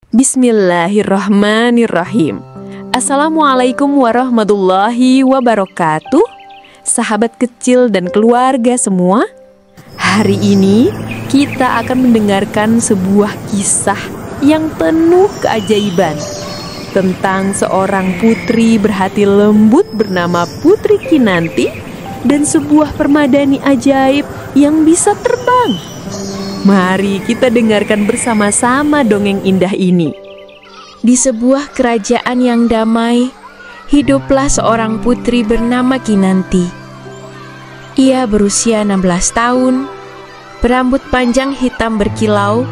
Bismillahirrahmanirrahim. Assalamualaikum warahmatullahi wabarakatuh. Sahabat kecil dan keluarga semua, hari ini kita akan mendengarkan sebuah kisah yang penuh keajaiban tentang seorang putri berhati lembut bernama Putri Kinanti dan sebuah permadani ajaib yang bisa terbang. Mari kita dengarkan bersama-sama dongeng indah ini. Di sebuah kerajaan yang damai, hiduplah seorang putri bernama Kinanti. Ia berusia 16 tahun, berambut panjang hitam berkilau,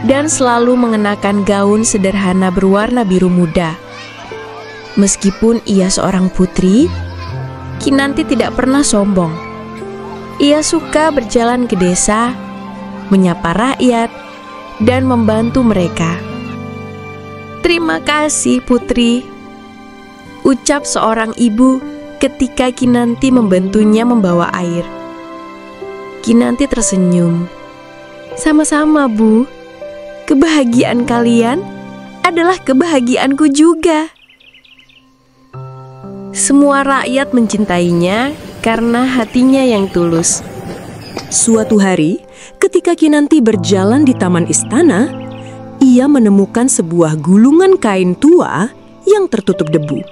dan selalu mengenakan gaun sederhana berwarna biru muda. Meskipun ia seorang putri, Kinanti tidak pernah sombong. Ia suka berjalan ke desa, menyapa rakyat, dan membantu mereka. "Terima kasih, Putri," ucap seorang ibu ketika Kinanti membantunya membawa air. Kinanti tersenyum. "Sama-sama, Bu. Kebahagiaan kalian adalah kebahagiaanku juga." Semua rakyat mencintainya karena hatinya yang tulus. Suatu hari, ketika Kinanti berjalan di taman istana, ia menemukan sebuah gulungan kain tua yang tertutup debu.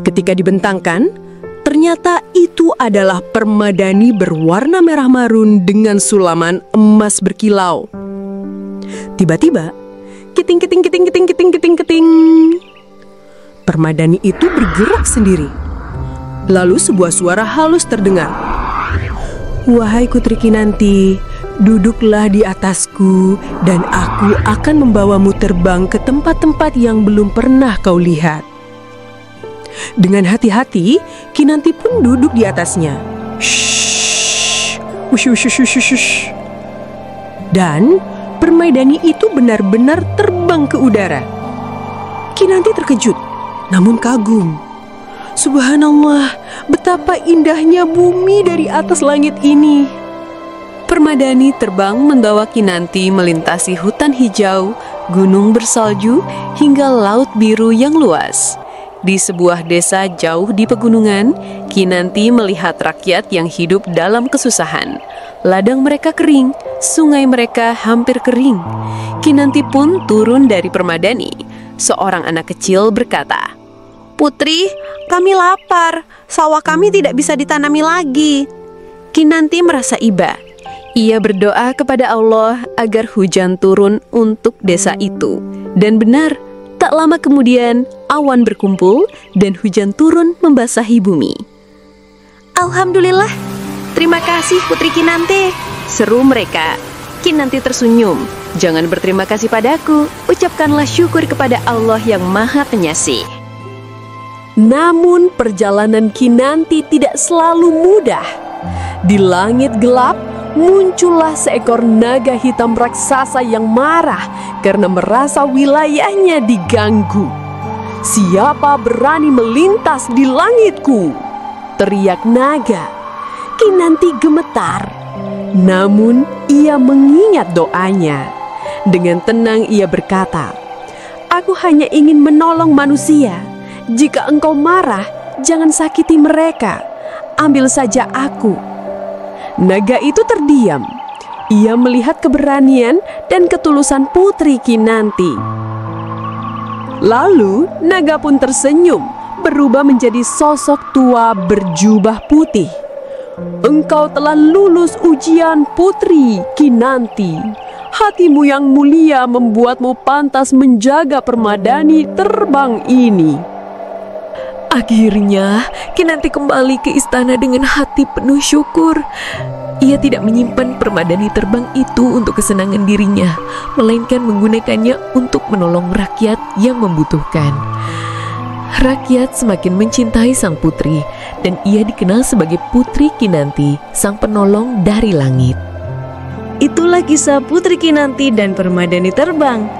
Ketika dibentangkan, ternyata itu adalah permadani berwarna merah marun dengan sulaman emas berkilau. Tiba-tiba, keting keting keting keting keting keting keting. Permadani itu bergerak sendiri. Lalu sebuah suara halus terdengar. "Wahai Putri Kinanti, duduklah di atasku dan aku akan membawamu terbang ke tempat-tempat yang belum pernah kau lihat." Dengan hati-hati, Kinanti pun duduk di atasnya. Shh, ush, ush, ush, ush, ush. Dan permadani itu benar-benar terbang ke udara. Kinanti terkejut, namun kagum. Subhanallah, betapa indahnya bumi dari atas langit ini. Permadani terbang membawa Kinanti melintasi hutan hijau, gunung bersalju, hingga laut biru yang luas. Di sebuah desa jauh di pegunungan, Kinanti melihat rakyat yang hidup dalam kesusahan. Ladang mereka kering, sungai mereka hampir kering. Kinanti pun turun dari permadani. Seorang anak kecil berkata, "Putri, kami lapar. Sawah kami tidak bisa ditanami lagi." Kinanti merasa iba. Ia berdoa kepada Allah agar hujan turun untuk desa itu. Dan benar, tak lama kemudian awan berkumpul dan hujan turun membasahi bumi. "Alhamdulillah, terima kasih Putri Kinanti," seru mereka. Kinanti tersenyum. "Jangan berterima kasih padaku, ucapkanlah syukur kepada Allah yang Maha Penyasih." Namun perjalanan Kinanti tidak selalu mudah. Di langit gelap, muncullah seekor naga hitam raksasa yang marah karena merasa wilayahnya diganggu. "Siapa berani melintas di langitku?" teriak naga. Kinanti gemetar. Namun ia mengingat doanya. Dengan tenang ia berkata, "Aku hanya ingin menolong manusia. Jika engkau marah, jangan sakiti mereka. Ambil saja aku." Naga itu terdiam. Ia melihat keberanian dan ketulusan Putri Kinanti. Lalu naga pun tersenyum, berubah menjadi sosok tua berjubah putih. "Engkau telah lulus ujian, Putri Kinanti. Hatimu yang mulia membuatmu pantas menjaga permadani terbang ini." Akhirnya, Kinanti kembali ke istana dengan hati penuh syukur. Ia tidak menyimpan permadani terbang itu untuk kesenangan dirinya, melainkan menggunakannya untuk menolong rakyat yang membutuhkan. Rakyat semakin mencintai sang putri, dan ia dikenal sebagai Putri Kinanti, sang penolong dari langit. Itulah kisah Putri Kinanti dan permadani terbang.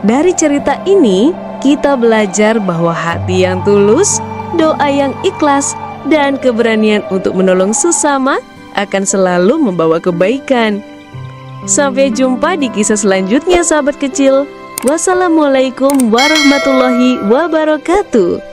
Dari cerita ini, kita belajar bahwa hati yang tulus, doa yang ikhlas, dan keberanian untuk menolong sesama akan selalu membawa kebaikan. Sampai jumpa di kisah selanjutnya, sahabat kecil. Wassalamualaikum warahmatullahi wabarakatuh.